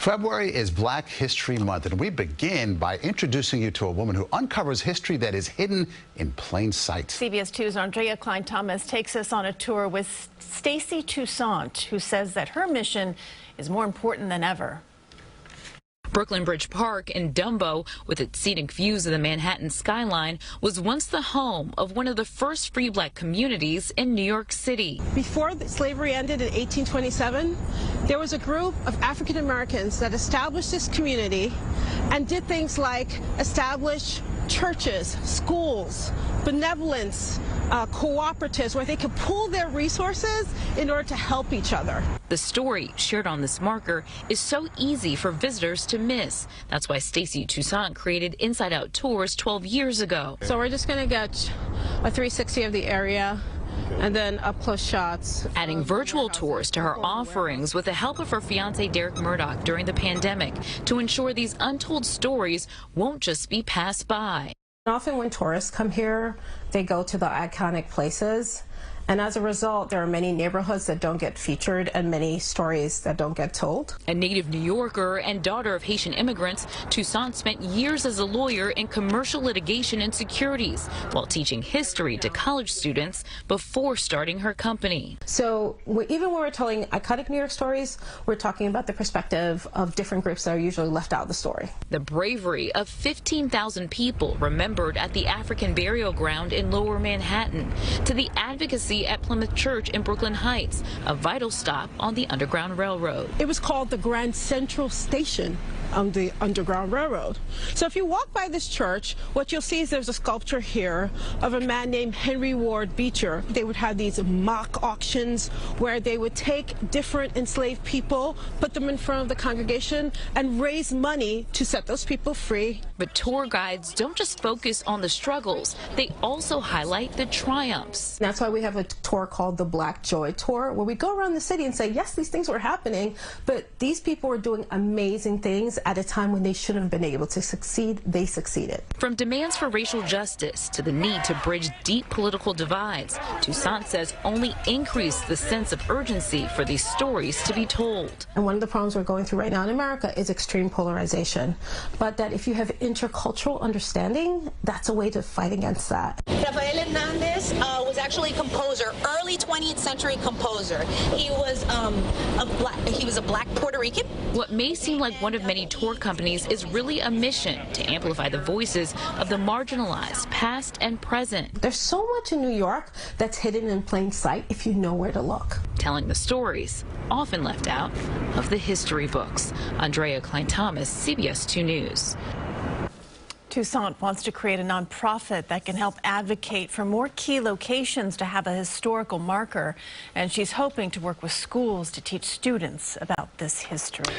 February is Black History Month, and we begin by introducing you to a woman who uncovers history that is hidden in plain sight. CBS 2's Andrea Klein-Thomas takes us on a tour with Stacy Toussaint, who says that her mission is more important than ever. Brooklyn Bridge Park in Dumbo, with its scenic views of the Manhattan skyline, was once the home of one of the first free black communities in New York City. Before slavery ended in 1827, there was a group of African Americans that established this community and did things like establish churches, schools, benevolence, cooperatives where they could pool their resources in order to help each other. The story shared on this marker is so easy for visitors to miss. That's why Stacy Toussaint created Inside Out Tours 12 years ago. So we're just going to get a 360 of the area and then up-close shots. Adding virtual tours to her offerings with the help of her fiancé Derek Murdoch during the pandemic to ensure these untold stories won't just be passed by. Often when tourists come here, they go to the iconic places. And as a result, there are many neighborhoods that don't get featured and many stories that don't get told. A native New Yorker and daughter of Haitian immigrants, Toussaint spent years as a lawyer in commercial litigation and securities while teaching history to college students before starting her company. So even when we're telling iconic New York stories, we're talking about the perspective of different groups that are usually left out of the story. The bravery of 15,000 people remembered at the African burial ground in Lower Manhattan, to the advocacy at Plymouth Church in Brooklyn Heights, a vital stop on the Underground Railroad. It was called the Grand Central Station on the Underground Railroad. So if you walk by this church, what you'll see is there's a sculpture here of a man named Henry Ward Beecher. They would have these mock auctions where they would take different enslaved people, put them in front of the congregation, and raise money to set those people free. But tour guides don't just focus on the struggles, they also highlight the triumphs. That's why we have a tour called the Black Joy Tour, where we go around the city and say, yes, these things were happening, but these people were doing amazing things at a time when they shouldn't have been able to succeed. They succeeded. From demands for racial justice to the need to bridge deep political divides, Toussaint says only increase the sense of urgency for these stories to be told. And one of the problems we're going through right now in America is extreme polarization. But that if you have intercultural understanding, that's a way to fight against that. Rafael Hernandez was actually a composer, early 20th century composer. He was a black Puerto Rican. What may seem like one of many tour companies is really a mission to amplify the voices of the marginalized, past and present. There's so much in New York that's hidden in plain sight if you know where to look. Telling the stories, often left out of the history books. Andrea Klein-Thomas, CBS 2 News. Toussaint wants to create a nonprofit that can help advocate for more key locations to have a historical marker, and she's hoping to work with schools to teach students about this history.